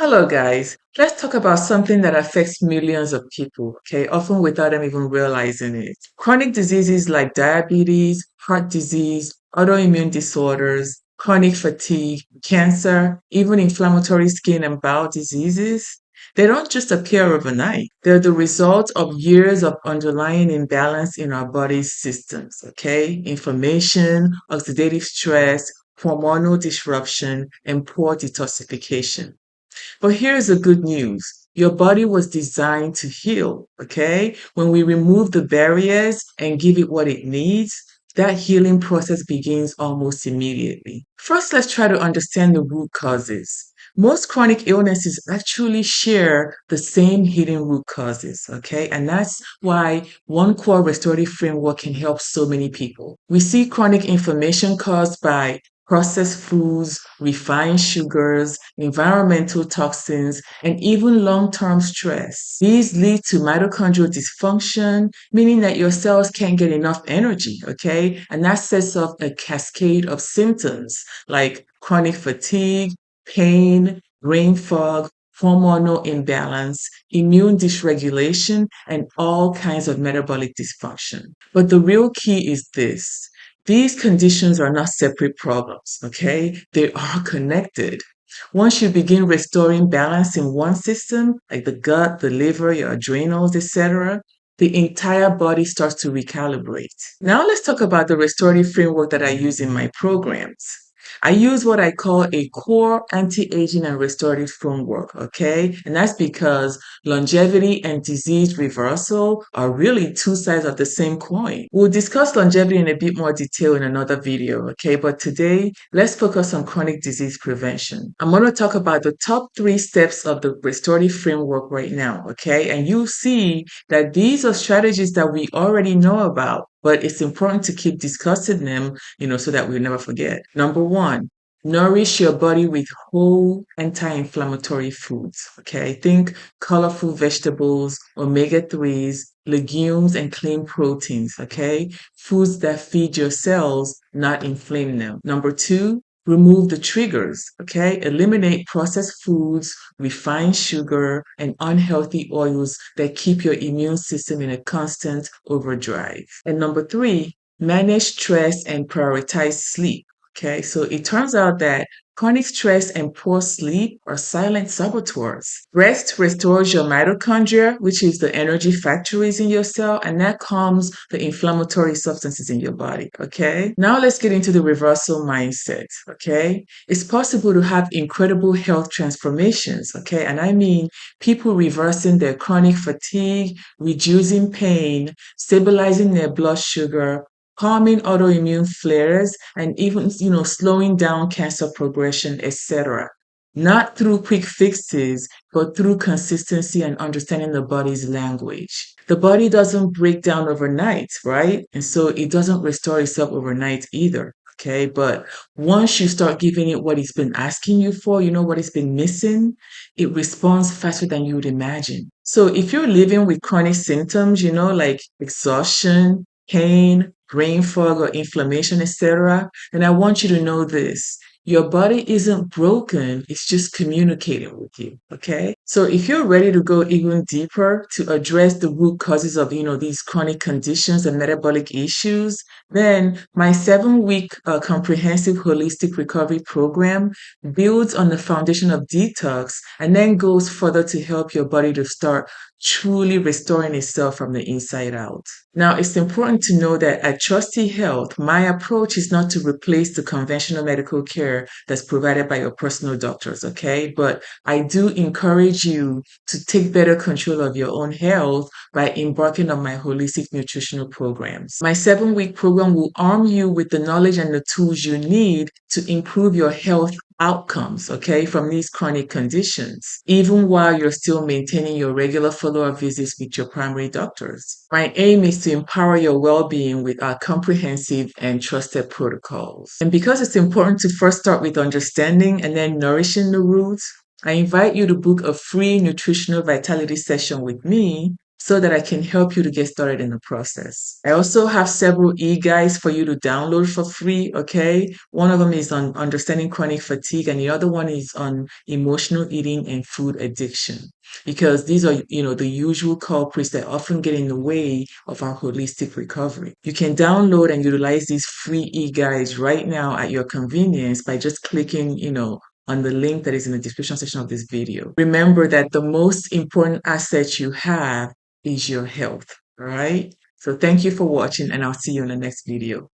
Hello, guys. Let's talk about something that affects millions of people, okay, often without them even realizing it. Chronic diseases like diabetes, heart disease, autoimmune disorders, chronic fatigue, cancer, even inflammatory skin and bowel diseases. They don't just appear overnight. They're the result of years of underlying imbalance in our body's systems, okay? Inflammation, oxidative stress, hormonal disruption, and poor detoxification. But here's the good news. Your body was designed to heal, okay? When we remove the barriers and give it what it needs, that healing process begins almost immediately. First, let's try to understand the root causes. Most chronic illnesses actually share the same hidden root causes, okay? And that's why one core restorative framework can help so many people. We see chronic inflammation caused by processed foods, refined sugars, environmental toxins, and even long-term stress. These lead to mitochondrial dysfunction, meaning that your cells can't get enough energy, okay? And that sets off a cascade of symptoms like chronic fatigue, pain, brain fog, hormonal imbalance, immune dysregulation, and all kinds of metabolic dysfunction. But the real key is this. These conditions are not separate problems, okay? They are connected. Once you begin restoring balance in one system, like the gut, the liver, your adrenals, etc., the entire body starts to recalibrate. Now let's talk about the restorative framework that I use in my programs. I use what I call a core anti-aging and restorative framework, okay? And that's because longevity and disease reversal are really two sides of the same coin. We'll discuss longevity in a bit more detail in another video, okay? But today, let's focus on chronic disease prevention. I'm going to talk about the top 3 steps of the restorative framework right now, okay? And you'll see that these are strategies that we already know about, but it's important to keep discussing them, so that we never forget. Number one, nourish your body with whole anti-inflammatory foods. Okay, think colorful vegetables, omega-3s, legumes, and clean proteins. Okay, foods that feed your cells, not inflame them. Number two, remove the triggers. Okay, eliminate processed foods, refined sugar, and unhealthy oils that keep your immune system in a constant overdrive. And number three, manage stress and prioritize sleep. Okay, so it turns out that chronic stress and poor sleep are silent saboteurs. Rest restores your mitochondria, which is the energy factories in your cell, and that calms the inflammatory substances in your body. Okay, now let's get into the reversal mindset. Okay, it's possible to have incredible health transformations. Okay, and I mean people reversing their chronic fatigue, reducing pain, stabilizing their blood sugar, calming autoimmune flares, and even, slowing down cancer progression, etc. Not through quick fixes, but through consistency and understanding the body's language. The body doesn't break down overnight, right? And so it doesn't restore itself overnight either. Okay, but once you start giving it what it's been asking you for, what it's been missing, it responds faster than you would imagine. So if you're living with chronic symptoms, like exhaustion, pain, brain fog, or inflammation, etc., then I want you to know this. Your body isn't broken, it's just communicating with you, okay? So if you're ready to go even deeper to address the root causes of, these chronic conditions and metabolic issues, then my 7-week comprehensive holistic recovery program builds on the foundation of detox and then goes further to help your body to start truly restoring itself from the inside out. Now, it's important to know that at TrustyHealth, my approach is not to replace the conventional medical care that's provided by your personal doctors, okay? But I do encourage you to take better control of your own health by embarking on my holistic nutritional programs. My 7-week program will arm you with the knowledge and the tools you need to improve your health outcomes, okay, from these chronic conditions, even while you're still maintaining your regular follow-up visits with your primary doctors. My aim is to empower your well-being with our comprehensive and trusted protocols. And because it's important to first start with understanding and then nourishing the roots, I invite you to book a free nutritional vitality session with me so that I can help you to get started in the process. I also have several e-guides for you to download for free, okay? One of them is on understanding chronic fatigue, and the other one is on emotional eating and food addiction, because these are, the usual culprits that often get in the way of our holistic recovery. You can download and utilize these free e-guides right now at your convenience by just clicking, on the link that is in the description section of this video. Remember that the most important asset you have is your health. All right. So thank you for watching, and I'll see you in the next video.